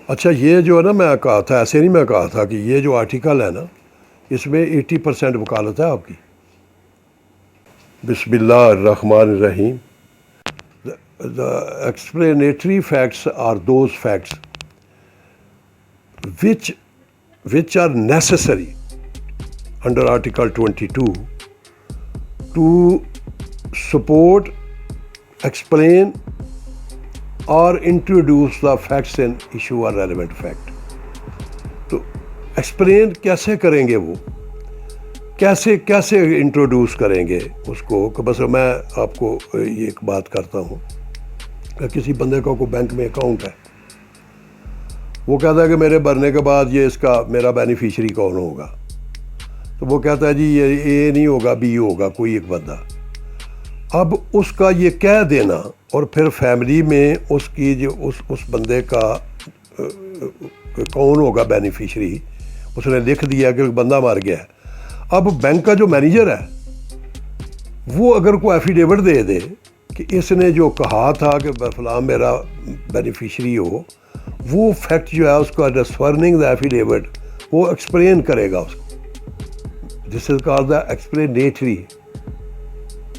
اچھا یہ جو ہے نا میں کہا تھا، ایسے نہیں میں کہا تھا کہ یہ جو آرٹیکل ہے نا اس میں 80% وکالت ہے آپ کی. بسم اللہ الرحمن الرحیم. The explanatory facts are those facts which are necessary under Article 22 to support, explain or introduce the facts and issue or relevant fact. تو ایکسپلین کیسے کریں گے، وہ کیسے انٹروڈیوس کریں گے اس کو؟ کہ بس میں آپ کو یہ ایک بات کرتا ہوں کہ کسی بندے کا کوئی بینک میں اکاؤنٹ ہے، وہ کہتا ہے کہ میرے بھرنے کے بعد یہ اس کا میرا بینیفیشری کون ہوگا، تو وہ کہتا ہے جی یہ اے نہیں ہوگا، بی ہوگا، کوئی ایک بندہ. اب اس کا یہ کہہ دینا اور پھر فیملی میں اس کی جو اس بندے کا کون ہوگا بینیفیشری، اس نے لکھ دیا کہ بندہ مر گیا ہے. اب بینک کا جو مینیجر ہے وہ اگر کوئی ایفیڈیوٹ دے دے کہ اس نے جو کہا تھا کہ فلاں میرا بینیفیشری ہو، وہ فیکٹ جو ہے اس کا سورننگ دا ایفیڈیوٹ وہ ایکسپلین کرے گا اس کو. دس از کال دا ایکسپلینیٹری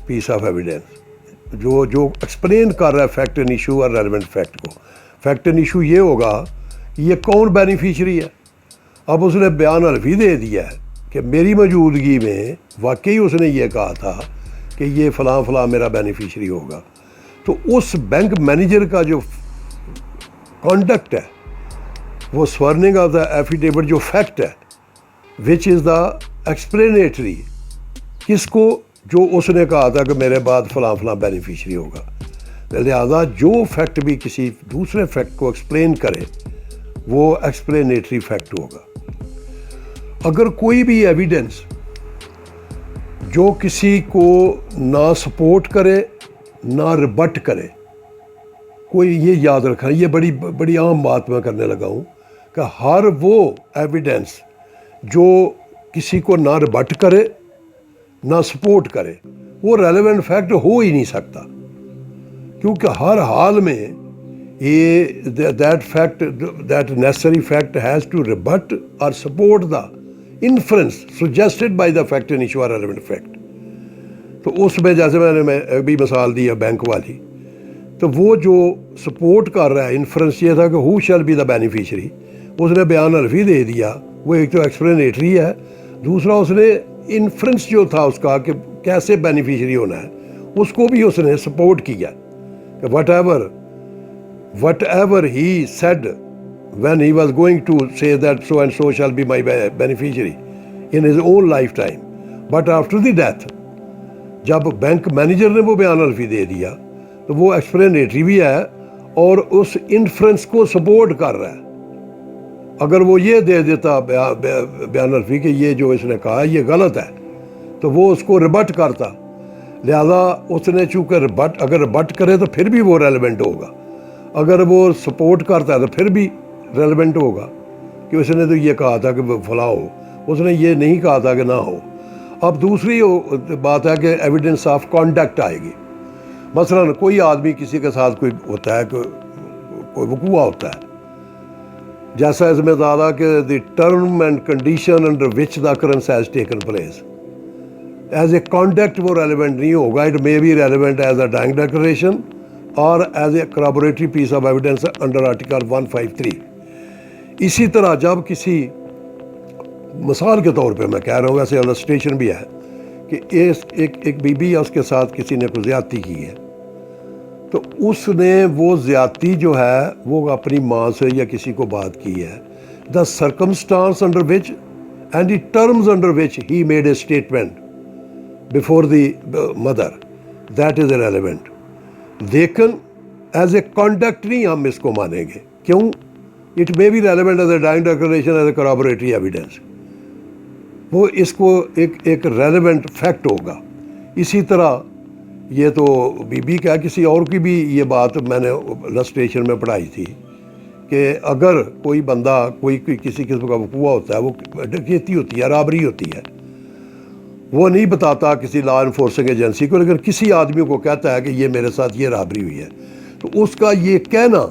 پیس آف ایویڈینس، جو ایکسپلین کر رہا ہے fact and issue or relevant fact کو. فیکٹ اینڈ ایشو یہ ہوگا کہ یہ کون بینیفیشری ہے. اب اس نے بیان الفی دے دیا ہے کہ میری موجودگی میں واقعی اس نے یہ کہا تھا کہ یہ فلاں فلاں میرا بینیفیشری ہوگا. تو اس بینک مینیجر کا جو کانڈکٹ ہے وہ سورننگ آف دا ایفیڈیوٹ جو فیکٹ ہے وچ از دا ایکسپلینیٹری، کس کو؟ جو اس نے کہا تھا کہ میرے بعد فلاں فلاں بینیفیشری ہوگا. لہذا جو فیکٹ بھی کسی دوسرے فیکٹ کو ایکسپلین کرے وہ ایکسپلینیٹری فیکٹ ہوگا. اگر کوئی بھی ایویڈنس جو کسی کو نہ سپورٹ کرے نہ ریبٹ کرے، کوئی یہ یاد رکھنا، یہ بڑی عام بات میں کرنے لگا ہوں کہ ہر وہ ایویڈنس جو کسی کو نہ ریبٹ کرے نہ سپورٹ کرے وہ ریلیونٹ فیکٹ ہو ہی نہیں سکتا، کیونکہ ہر حال میں یہ that necessary fact has to rebut or support the inference suggested by the fact and issue or relevant fact. تو اس میں جیسے میں نے ابھی مثال دی ہے بینک والی، تو وہ جو سپورٹ کر رہا ہے انفرنس یہ تھا کہ who shall be the beneficiary, اس نے بیان الفی دے دیا، وہ ایک تو ایکسپلینیٹری ہے، دوسرا اس نے انفرنس جو تھا اس کا کہ کیسے بینیفیشری ہونا ہے اس کو بھی اس نے سپورٹ کیا کہ what ever he said when he was going to say that so and so shall be my beneficiary in his own lifetime, but after the death جب بینک مینیجر نے وہ بیان الفی دے دیا تو وہ ایکسپلینیٹری بھی ہے اور اس انفرنس کو سپورٹ کر رہا ہے. اگر وہ یہ دے دیتا بیان الفی کہ یہ جو اس نے کہا یہ غلط ہے تو وہ اس کو ریبٹ کرتا. لہذا اس نے چونکہ اگر ریبٹ کرے تو پھر بھی وہ ریلیونٹ ہوگا، اگر وہ سپورٹ کرتا ہے تو پھر بھی ریلیونٹ ہوگا کہ اس نے تو یہ کہا تھا کہ فلاں ہو، اس نے یہ نہیں کہا تھا کہ نہ ہو. اب دوسری بات ہے کہ ایویڈنس آف کانڈکٹ آئے گی. مثلا کوئی آدمی کسی کے ساتھ کوئی ہوتا ہے، کوئی وقوع ہوتا ہے، جیسا اس میں زیادہ کہ the term and condition under which the occurrence has taken place. As a conduct وہ ریلیونٹ نہیں ہوگا. It may be relevant as a dying declaration or as a corroboratory piece of evidence under article 153. اسی طرح جب کسی مثال کے طور پہ میں کہہ رہا ہوں، ویسے السٹریشن بھی ہے کہ ایک بی بی ہے، اس کے ساتھ کسی نے کوئی زیادتی کی ہے، تو اس نے وہ زیادتی جو ہے وہ اپنی ماں سے یا کسی کو بات کی ہے. The circumstance under which and the terms under which he made a statement before the mother, that is a relevant. لیکن ایز اے کانڈکٹ نہیں ہم اس کو مانیں گے. کیوں؟ It may be relevant as a dying declaration as a corroboratory evidence. وہ اس کو ایک ریلیونٹ فیکٹ ہوگا. اسی طرح یہ تو بی بی کا کسی اور کی بھی یہ بات میں نے لسٹریشن میں پڑھائی تھی کہ اگر کوئی بندہ کوئی کسی قسم کا وقوع ہوتا ہے، وہ ڈکیتی ہوتی ہے، رابری ہوتی ہے، وہ نہیں بتاتا کسی لا انفورسنگ ایجنسی کو، لیکن کسی آدمی کو کہتا ہے کہ یہ میرے ساتھ یہ رابری ہوئی ہے، تو اس کا یہ کہنا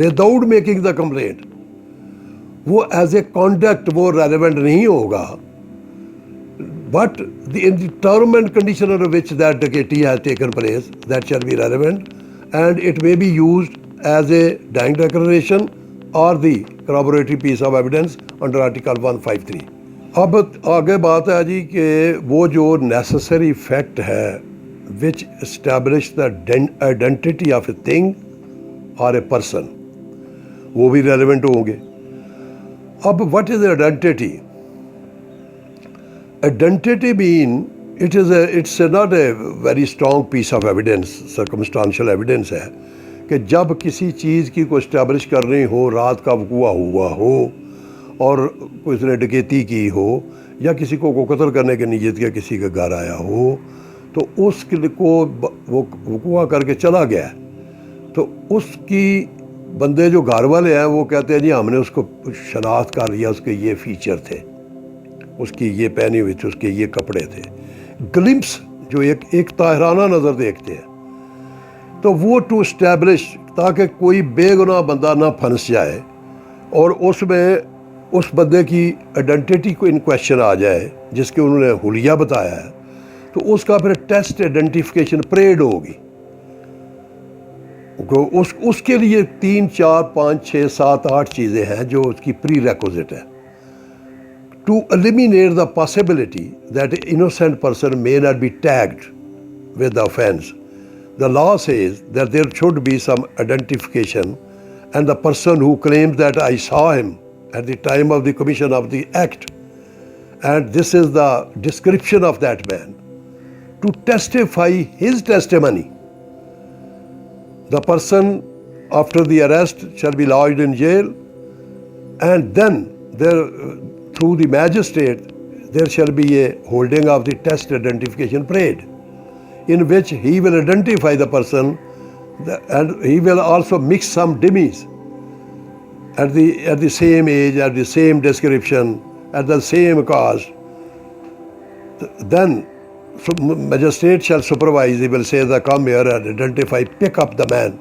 وداؤٹ میکنگ دا کمپلینٹ. وہ ایز اے کانڈکٹ وہ ریلیونٹ نہیں ہوگا. But in the term and condition under which that dacoity has taken place, that shall be relevant, and it may be used as a dying declaration or the corroborative piece of evidence under Article 153. اب آگے بات ہے جی کہ وہ جو necessary fact ہے which establish the identity of a thing or a person, وہ بھی relevant ہوں گے. اب what is identity? Identity mean it's not a very strong piece of evidence, circumstantial evidence ہے کہ جب کسی چیز کی کو اسٹیبلش کرنی ہو، رات کا وقوع ہوا ہو اور اس نے ڈکیتی کی ہو یا کسی کو قتل کرنے کی نیت کے کسی کے گھر آیا ہو تو اس کو وہ وقوع کر کے چلا گیا تو اس کی بندے جو گھر والے ہیں وہ کہتے ہیں جی ہم نے اس کو شناخت کر لیا، اس کے یہ فیچر تھے، اس کی یہ پہنی ہوئی تھی، اس کے یہ کپڑے تھے. گلمپس جو ایک طاہرانہ نظر دیکھتے ہیں تو وہ ٹو اسٹیبلش تاکہ کوئی بے گناہ بندہ نہ پھنس جائے اور اس میں اس بندے کی آئیڈینٹی کو ان کویشچن آ جائے جس کے انہوں نے حلیہ بتایا ہے تو اس کا پھر ٹیسٹ آئیڈینٹیفیکیشن پریڈ ہوگی. اس کے لیے 3 4 5 6 7 8 چیزیں ہیں جو اس کی پری ریکوزٹ ہے. To eliminate the possibility that an innocent person may not be tagged with the offense, the law says that there should be some identification and the person who claims that I saw him at the time of the commission of the act, and this is the description of that man, to testify his testimony. The person after the arrest shall be lodged in jail, and then through the magistrate there shall be a holding of the test identification parade in which he will identify the person and he will also mix some dummies at the same age, at the same description, at the same cause. Then magistrate shall supervise. He will say that come here and identify, pick up the man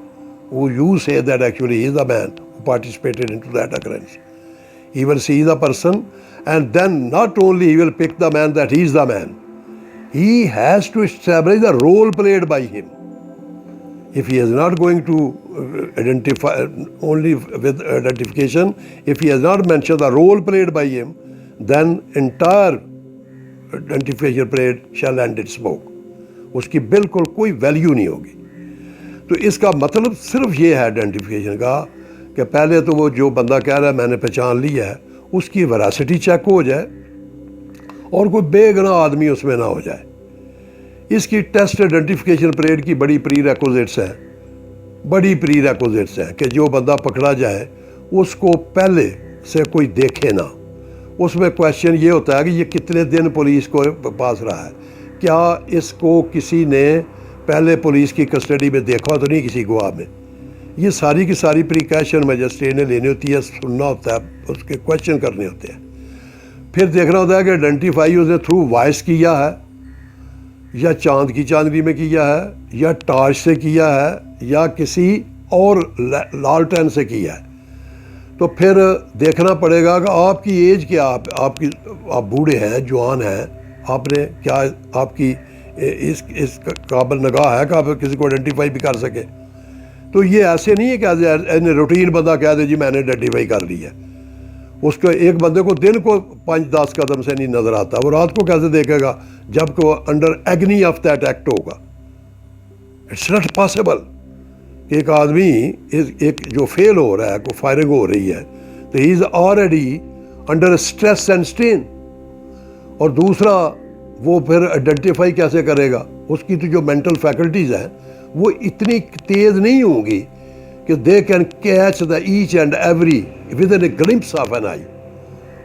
who you say that actually is the man who participated into that occurrence. He will see the person, and then not only he will pick the man that he is the man, he has to establish the role played by him. If he is not going to identify only with identification, if he has not mentioned the role played by him, then entire identification parade shall end in smoke. اس کی بالکل کوئی value نہیں ہوگی. تو اس کا مطلب صرف یہ ہے آئیڈینٹیفیکیشن کا کہ پہلے تو وہ جو بندہ کہہ رہا ہے میں نے پہچان لیا ہے اس کی ویراسٹی چیک ہو جائے اور کوئی بے گناہ آدمی اس میں نہ ہو جائے. اس کی ٹیسٹ آئیڈینٹیفیکیشن پریڈ کی بڑی پری ریکوزٹس ہیں کہ جو بندہ پکڑا جائے اس کو پہلے سے کوئی دیکھے نہ. اس میں کویشچن یہ ہوتا ہے کہ یہ کتنے دن پولیس کو پاس رہا ہے، کیا اس کو کسی نے پہلے پولیس کی کسٹڈی میں دیکھا تو نہیں کسی گواہ میں. یہ ساری کی ساری پریکاشن میجسٹریٹ نے لینی ہوتی ہے، سننا ہوتا ہے، اس کے کویشچن کرنے ہوتے ہیں. پھر دیکھنا ہوتا ہے کہ آئیڈینٹیفائی اس نے تھرو وائس کیا ہے یا چاند کی چاندنی میں کیا ہے یا ٹارچ سے کیا ہے یا کسی اور لالٹین سے کیا ہے. تو پھر دیکھنا پڑے گا کہ آپ کی ایج کیا، آپ بوڑھے ہیں، جوان ہیں، آپ نے کیا، آپ کی اس قابل نگاہ ہے کہ آپ کسی کو آئیڈینٹیفائی بھی کر سکے. تو یہ ایسے نہیں ہے کہ روٹین بندہ کہہ دے جی میں نے آئیڈینٹیفائی کر لیا. اس کو ایک بندے کو دن کو 5-10 قدم سے نہیں نظر آتا، وہ رات کو کیسے دیکھے گا جب کہ وہ under agony of that act ہوگا. اٹس ناٹ پاسبل کہ ایک آدمی ایک جو فیل ہو رہا ہے، کوئی فائرنگ ہو رہی ہے تو he is already under stress and strain. اور دوسرا وہ پھر آئیڈینٹیفائی کیسے کرے گا؟ اس کی تو جو مینٹل فیکلٹیز ہیں وہ اتنی تیز نہیں ہوں گی کہ they can catch the each and every with in a glimpse of an eye,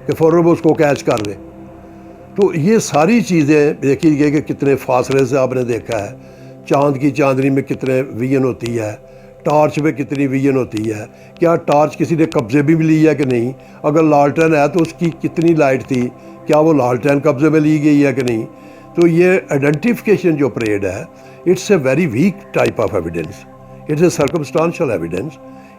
کہ فوراً وہ اس کو کیچ کر لے. تو یہ ساری چیزیں دیکھی گئی کہ کتنے فاصلے سے آپ نے دیکھا ہے، چاند کی چاندنی میں کتنے ویژن ہوتی ہے، ٹارچ میں کتنی ویژن ہوتی ہے، کیا ٹارچ کسی نے قبضے بھی لی ہے کہ نہیں، اگر لالٹین ہے تو اس کی کتنی لائٹ تھی، کیا وہ لالٹین قبضے میں لی گئی ہے کہ نہیں. تو یہ آئیڈینٹیفیکیشن جو پریڈ ہے it's a very weak type of evidence. It's a circumstantial evidence.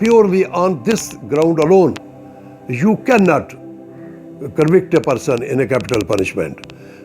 purely on this ground alone you cannot convict a person in a capital punishment.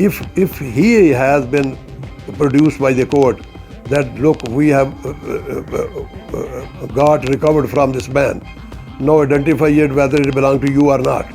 if he has been produced by the court that look we have got recovered from this man, now identify it whether it belong to you or not.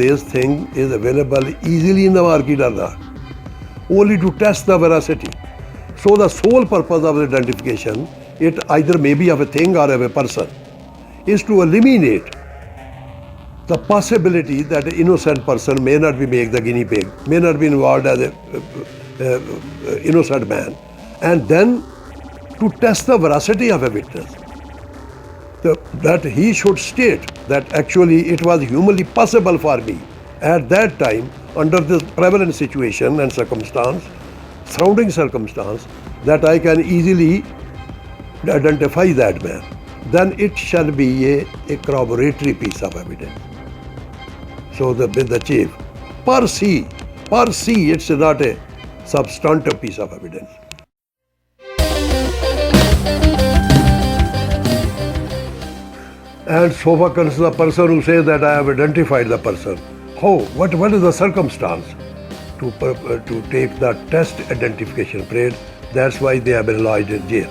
this thing is available easily in the market or not, only to test the veracity. So the sole purpose of the identification, it either may be of a thing or of a person, is to eliminate the possibility that an innocent person may not be made the guinea pig, may not be involved as a innocent man, and then to test the veracity of a witness, that he should state that actually it was humanly possible for me at that time under this prevalent situation and circumstance, surrounding circumstance, that I can easily identify that man. Then it shall be a corroboratory piece of evidence. So with the chief, per se, it's not a substantive piece of evidence. And so far concerns the person who says that I have identified the person. How? What is the circumstance to take the test identification parade? That's why they have been lodged in jail.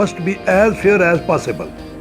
must be as fair as possible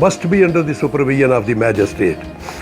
must be under the supervision of the magistrate.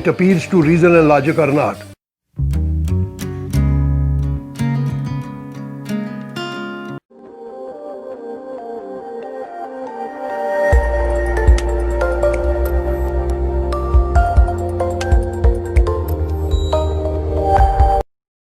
it appeals to reason and logic or not.